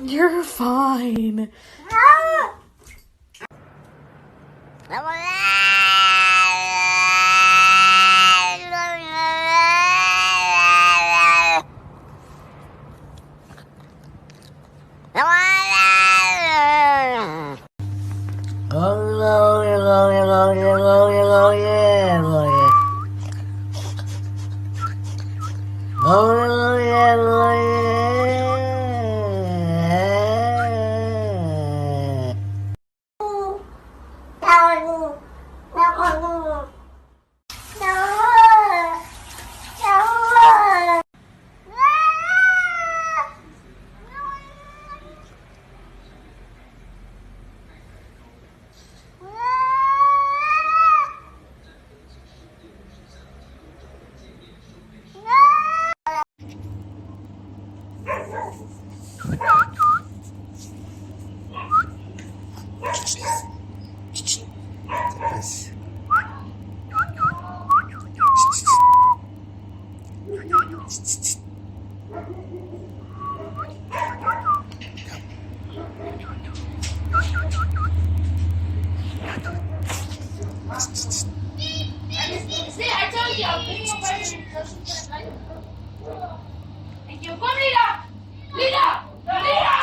You're fine. See, I told you, I'll bring you a vitamin. Thank you. Come, Lida! Lida! Lida!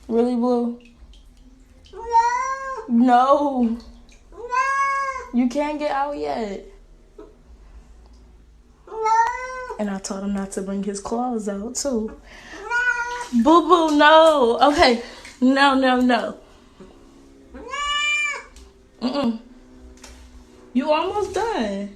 Really, Blue? No. You can't get out yet. And I told him not to bring his claws out, too. Boo Boo, no. Okay. No. Mm-mm. You almost done.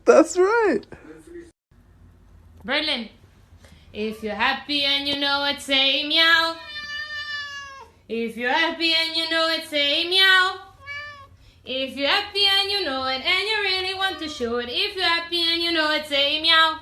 That's right. Berlin, if you're happy and you know it, say meow. If you're happy and you know it, say meow. If you're happy and you know it and you really want to show it, if you're happy and you know it, say meow.